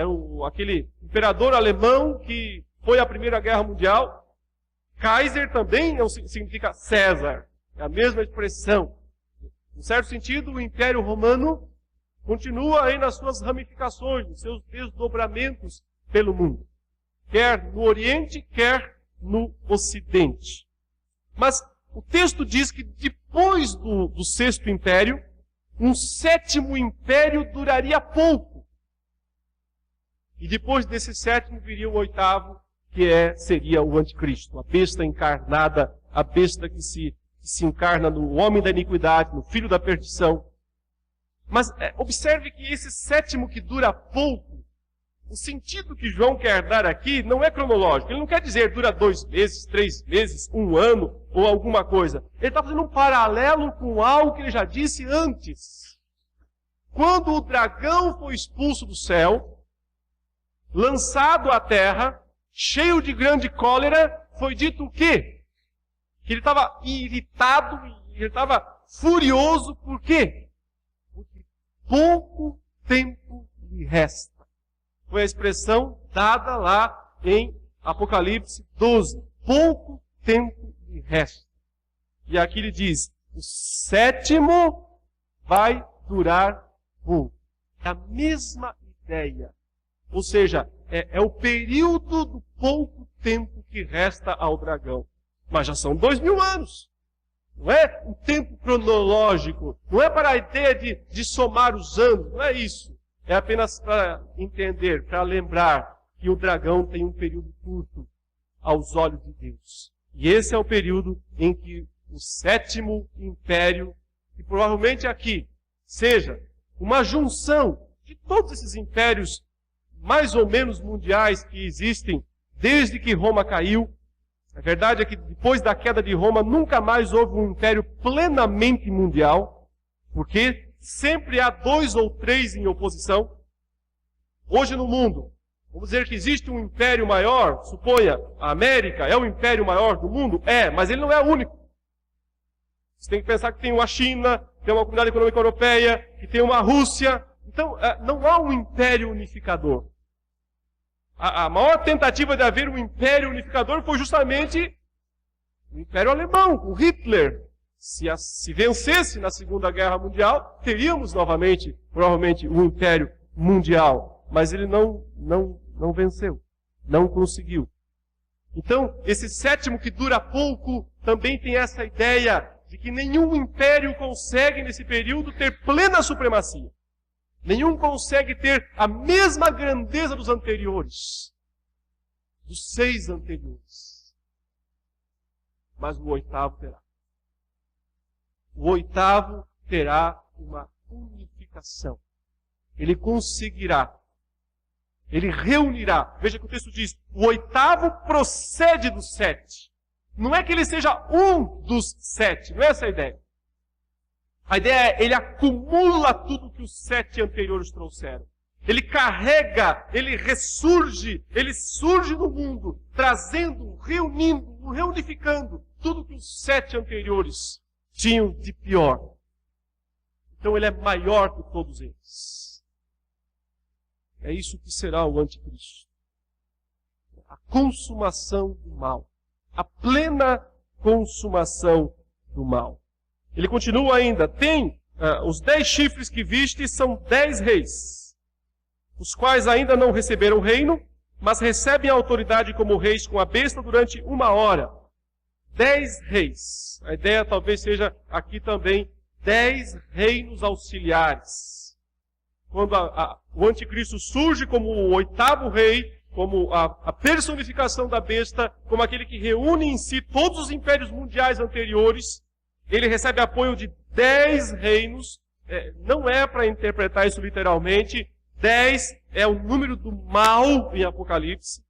aquele imperador alemão que foi à Primeira Guerra Mundial. Kaiser também significa César. É a mesma expressão. Em certo sentido, o Império Romano continua aí nas suas ramificações, nos seus desdobramentos pelo mundo. Quer no Oriente, quer no Ocidente. Mas o texto diz que depois do 6º Império, um 7º Império duraria pouco. E depois desse 7º viria o 8º, que seria o Anticristo, a besta encarnada, a besta que se encarna no homem da iniquidade, no filho da perdição. Mas observe que esse 7º que dura pouco, o sentido que João quer dar aqui não é cronológico. Ele não quer dizer dura 2 meses, 3 meses, 1 ano ou alguma coisa. Ele está fazendo um paralelo com algo que ele já disse antes. Quando o dragão foi expulso do céu, lançado à terra, cheio de grande cólera, foi dito o quê? Que ele estava irritado, ele estava furioso, por quê? Porque pouco tempo lhe resta. Foi a expressão dada lá em Apocalipse 12. Pouco tempo lhe resta. E aqui ele diz, o 7º vai durar pouco. É a mesma ideia. Ou seja, é o período do pouco tempo que resta ao dragão. Mas já são 2000 anos. Não é um tempo cronológico. Não é para a ideia de somar os anos. Não é isso. É apenas para entender, para lembrar que o dragão tem um período curto aos olhos de Deus. E esse é o período em que o 7º Império, que provavelmente aqui seja uma junção de todos esses impérios mais ou menos mundiais que existem desde que Roma caiu. A verdade é que depois da queda de Roma nunca mais houve um império plenamente mundial, porque sempre há 2 ou 3 em oposição. Hoje no mundo, vamos dizer que existe um império maior, suponha a América é o império maior do mundo? Mas ele não é o único. Você tem que pensar que tem uma China, tem uma Comunidade Econômica Europeia, que tem uma Rússia. Então, não há um império unificador. A maior tentativa de haver um império unificador foi justamente o Império Alemão, com Hitler. Se vencesse na Segunda Guerra Mundial, teríamos novamente, provavelmente, um império mundial. Mas ele não venceu, não conseguiu. Então, esse 7º que dura pouco, também tem essa ideia de que nenhum império consegue, nesse período, ter plena supremacia. Nenhum consegue ter a mesma grandeza dos anteriores, dos 6 anteriores. Mas o 8º terá. O 8º terá uma unificação. Ele conseguirá. Ele reunirá. Veja que o texto diz, o 8º procede dos 7. Não é que ele seja um dos 7, não é essa a ideia. A ideia é, ele acumula tudo que os 7 anteriores trouxeram. Ele carrega, ele ressurge, ele surge no mundo, trazendo, reunindo, reunificando tudo que os 7 anteriores tinham de pior. Então ele é maior que todos eles. É isso que será o anticristo. A consumação do mal. A plena consumação do mal. Ele continua ainda. Tem os 10 chifres que viste, são 10 reis, os quais ainda não receberam reino, mas recebem a autoridade como reis com a besta durante 1 hora. 10 reis. A ideia talvez seja aqui também 10 reinos auxiliares. Quando o anticristo surge como o 8º rei, como a personificação da besta, como aquele que reúne em si todos os impérios mundiais anteriores, ele recebe apoio de 10 reinos. Não é para interpretar isso literalmente. 10 é o número do mal em Apocalipse.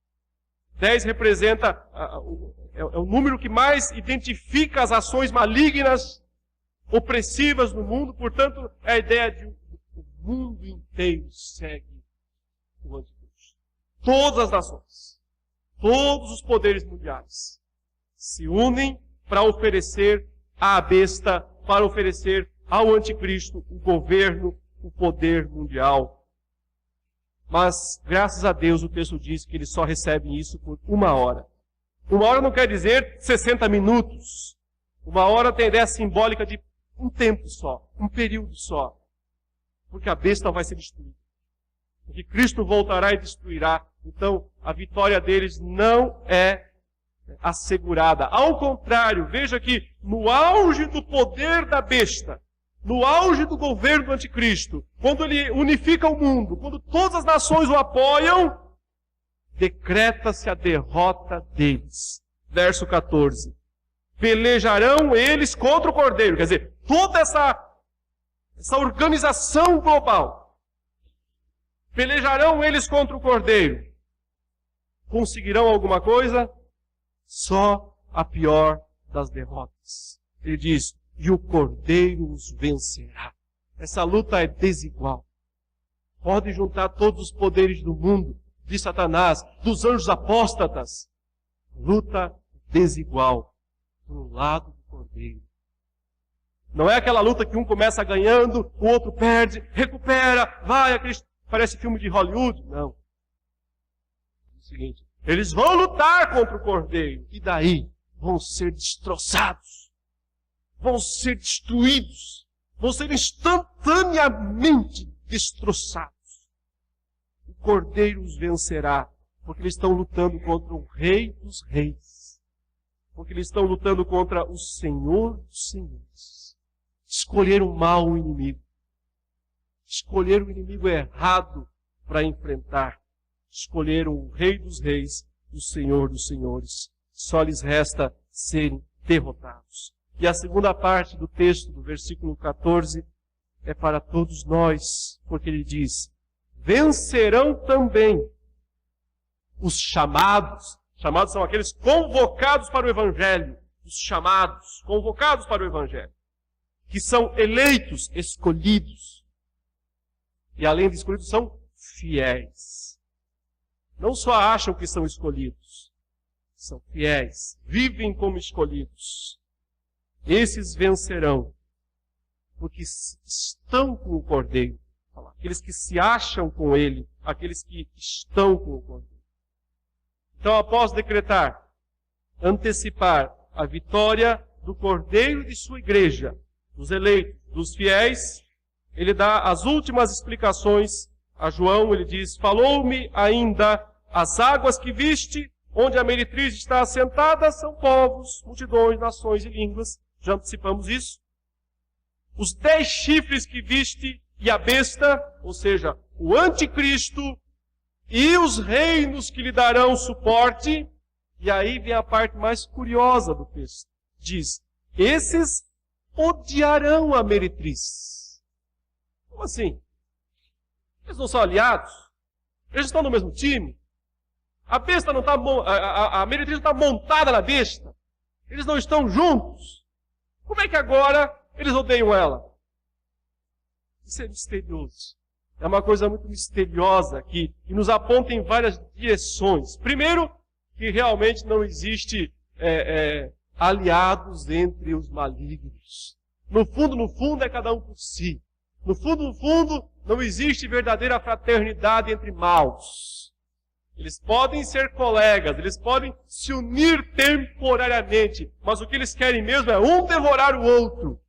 10 representa, é o número que mais identifica as ações malignas, opressivas no mundo. Portanto, é a ideia de o mundo inteiro segue o anticristo. Todas as nações, todos os poderes mundiais se unem para oferecer à besta, para oferecer ao anticristo o governo, o poder mundial. Mas, graças a Deus, o texto diz que eles só recebem isso por 1 hora. 1 hora não quer dizer 60 minutos. 1 hora tem a ideia simbólica de um tempo só, um período só. Porque a besta vai ser destruída. Porque Cristo voltará e destruirá. Então, a vitória deles não é assegurada. Ao contrário, veja que no auge do poder da besta, no auge do governo do anticristo, quando ele unifica o mundo, quando todas as nações o apoiam, decreta-se a derrota deles. Verso 14. Pelejarão eles contra o Cordeiro. Quer dizer, toda essa organização global. Pelejarão eles contra o Cordeiro. Conseguirão alguma coisa? Só a pior das derrotas. Ele diz, e o Cordeiro os vencerá. Essa luta é desigual. Pode juntar todos os poderes do mundo, de Satanás, dos anjos apóstatas. Luta desigual. Por um lado do Cordeiro. Não é aquela luta que um começa ganhando, o outro perde, recupera, vai, parece filme de Hollywood. Não. É o seguinte, eles vão lutar contra o Cordeiro. E daí? Vão ser destroçados. Vão ser destruídos. Vão ser instantaneamente destroçados. O Cordeiro os vencerá. Porque eles estão lutando contra o Rei dos Reis. Porque eles estão lutando contra o Senhor dos Senhores. Escolheram mal o inimigo. Escolheram o inimigo errado para enfrentar. Escolheram o Rei dos Reis, o Senhor dos Senhores. Só lhes resta serem derrotados. E a segunda parte do texto, do versículo 14, é para todos nós, porque ele diz, vencerão também os chamados. Chamados são aqueles convocados para o Evangelho. Os chamados, convocados para o Evangelho. Que são eleitos, escolhidos. E além de escolhidos, são fiéis. Não só acham que são escolhidos. São fiéis. Vivem como escolhidos. Esses vencerão. Porque estão com o Cordeiro. Aqueles que se acham com Ele. Aqueles que estão com o Cordeiro. Então, após decretar, antecipar a vitória do Cordeiro e de sua igreja, dos eleitos, dos fiéis, ele dá as últimas explicações a João. Ele diz, falou-me ainda, as águas que viste, onde a meretriz está assentada, são povos, multidões, nações e línguas. Já antecipamos isso. Os 10 chifres que viste e a besta, ou seja, o anticristo, e os reinos que lhe darão suporte. E aí vem a parte mais curiosa do texto. Diz, esses odiarão a meretriz. Como assim? Eles não são aliados? Eles estão no mesmo time? A besta não está, a meretriz não está montada na besta? Eles não estão juntos? Como é que agora eles odeiam ela? Isso é misterioso. É uma coisa muito misteriosa que nos aponta em várias direções. Primeiro, que realmente não existe aliados entre os malignos. No fundo, é cada um por si. No fundo, não existe verdadeira fraternidade entre maus. Eles podem ser colegas, eles podem se unir temporariamente, mas o que eles querem mesmo é um devorar o outro.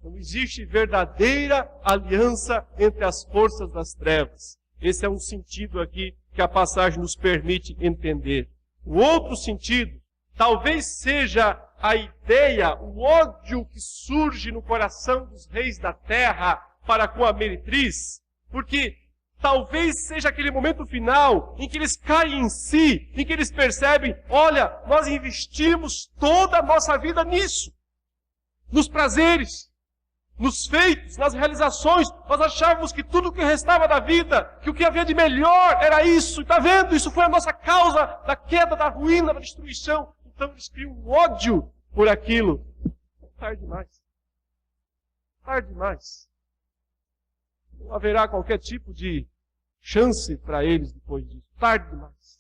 Não existe verdadeira aliança entre as forças das trevas. Esse é um sentido aqui que a passagem nos permite entender. O outro sentido, talvez seja a ideia, o ódio que surge no coração dos reis da terra para com a meretriz, porque talvez seja aquele momento final em que eles caem em si, em que eles percebem, olha, nós investimos toda a nossa vida nisso, nos prazeres, nos feitos, nas realizações. Nós achávamos que tudo o que restava da vida, que o que havia de melhor era isso. Está vendo? Isso foi a nossa causa da queda, da ruína, da destruição. Então eles criam um ódio por aquilo. Tarde demais. Tarde demais. Não haverá qualquer tipo de chance para eles depois disso. Tarde demais.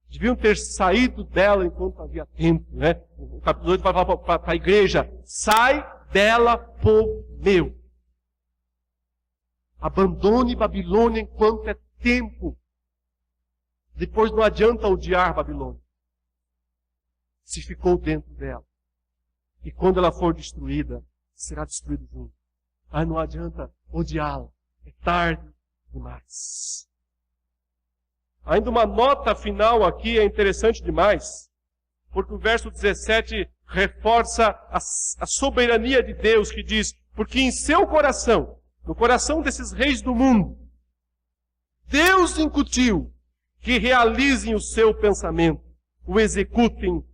Deviam ter saído dela enquanto havia tempo, né? O capítulo 8 vai falar para a igreja: sai dela, povo meu. Abandone Babilônia enquanto é tempo. Depois não adianta odiar Babilônia. Se ficou dentro dela. E quando ela for destruída, será destruído junto. Aí não adianta odiá-la. É tarde demais. Ainda uma nota final aqui é interessante demais, porque o verso 17 reforça a soberania de Deus, que diz: porque em seu coração, no coração desses reis do mundo, Deus incutiu que realizem o seu pensamento, o executem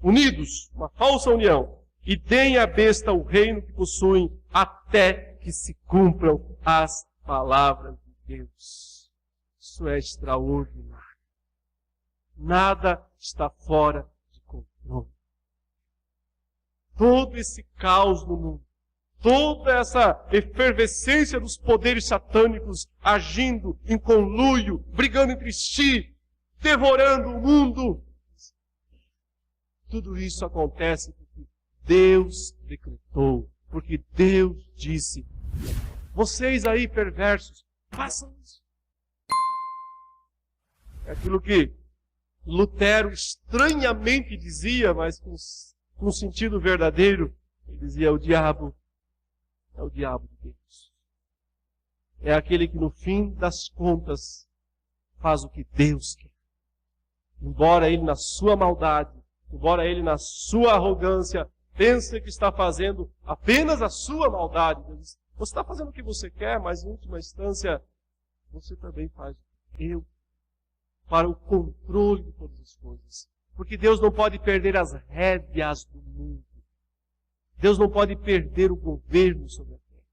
unidos, uma falsa união, e deem à besta o reino que possuem, até que se cumpram as palavras de Deus. Isso é extraordinário. Nada está fora de controle. Todo esse caos no mundo, toda essa efervescência dos poderes satânicos agindo em conluio, brigando entre si, devorando o mundo, tudo isso acontece porque Deus decretou, porque Deus disse: vocês aí perversos, façam isso. É aquilo que Lutero estranhamente dizia, mas com sentido verdadeiro. Ele dizia: o diabo é o diabo de Deus. É aquele que no fim das contas faz o que Deus quer. Embora ele na sua maldade, embora ele na sua arrogância pense que está fazendo apenas a sua maldade, você está fazendo o que você quer, mas em última instância você também faz o que eu, para o controle de todas as coisas. Porque Deus não pode perder as rédeas do mundo. Deus não pode perder o governo sobre a terra.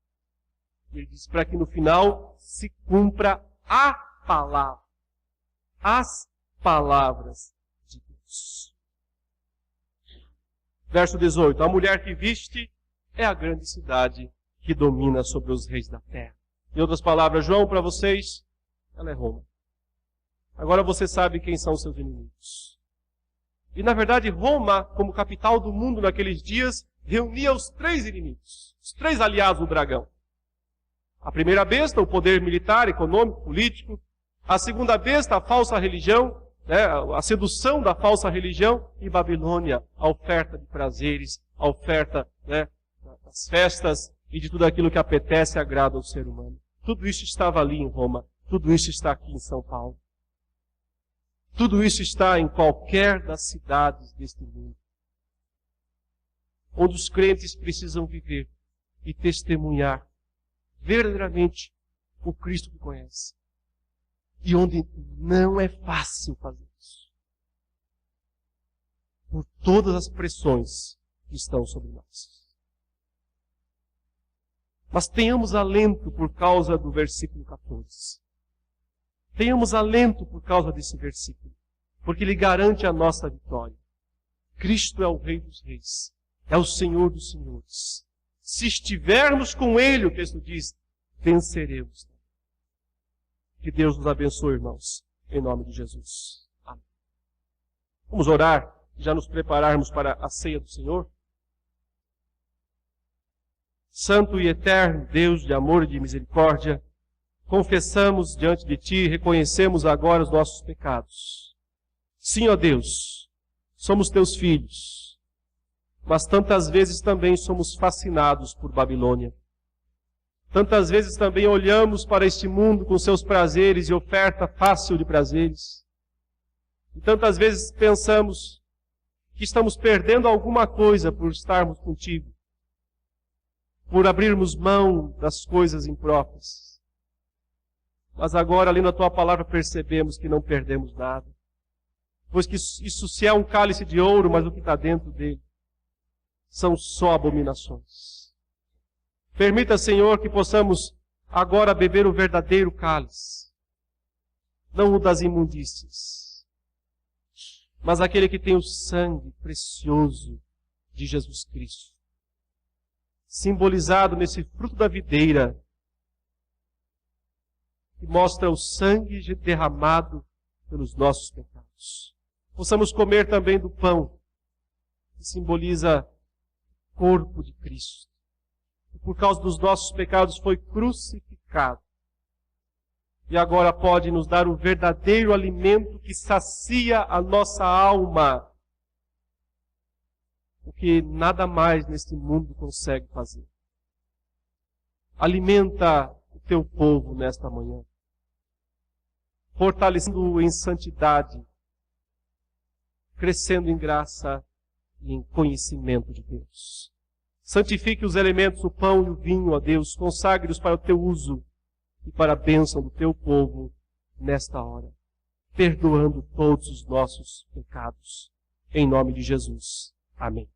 Ele diz para que no final se cumpra a palavra. As palavras de Deus. Verso 18. A mulher que viste é a grande cidade que domina sobre os reis da terra. Em outras palavras, João, para vocês, ela é Roma. Agora você sabe quem são seus inimigos. E na verdade, Roma, como capital do mundo naqueles dias, reunia os três inimigos, os três aliados do dragão. A primeira besta, o poder militar, econômico, político. A segunda besta, a falsa religião, a sedução da falsa religião. E Babilônia, a oferta de prazeres, a oferta das festas e de tudo aquilo que apetece e agrada ao ser humano. Tudo isso estava ali em Roma. Tudo isso está aqui em São Paulo. Tudo isso está em qualquer das cidades deste mundo, onde os crentes precisam viver e testemunhar verdadeiramente o Cristo que conhece. E onde não é fácil fazer isso. Por todas as pressões que estão sobre nós. Mas tenhamos alento por causa do versículo 14. Tenhamos alento por causa desse versículo, porque ele garante a nossa vitória. Cristo é o Rei dos Reis, é o Senhor dos Senhores. Se estivermos com Ele, o texto diz, venceremos. Que Deus nos abençoe, irmãos, em nome de Jesus. Amém. Vamos orar e já nos prepararmos para a ceia do Senhor? Santo e eterno Deus de amor e de misericórdia, confessamos diante de Ti e reconhecemos agora os nossos pecados. Sim, ó Deus, somos Teus filhos, mas tantas vezes também somos fascinados por Babilônia. Tantas vezes também olhamos para este mundo com seus prazeres e oferta fácil de prazeres. E tantas vezes pensamos que estamos perdendo alguma coisa por estarmos contigo, por abrirmos mão das coisas impróprias. Mas agora, lendo a Tua palavra, percebemos que não perdemos nada. Pois que isso se é um cálice de ouro, mas o que está dentro dele são só abominações. Permita, Senhor, que possamos agora beber o verdadeiro cálice, não o das imundícias, mas aquele que tem o sangue precioso de Jesus Cristo, simbolizado nesse fruto da videira, que mostra o sangue derramado pelos nossos pecados. Possamos comer também do pão, que simboliza o corpo de Cristo. E por causa dos nossos pecados foi crucificado. E agora pode nos dar o verdadeiro alimento que sacia a nossa alma, o que nada mais neste mundo consegue fazer. Alimenta o Teu povo nesta manhã, fortalecendo-o em santidade, crescendo em graça e em conhecimento de Deus. Santifique os elementos, o pão e o vinho, ó Deus, consagre-os para o Teu uso e para a bênção do Teu povo nesta hora, perdoando todos os nossos pecados. Em nome de Jesus. Amém.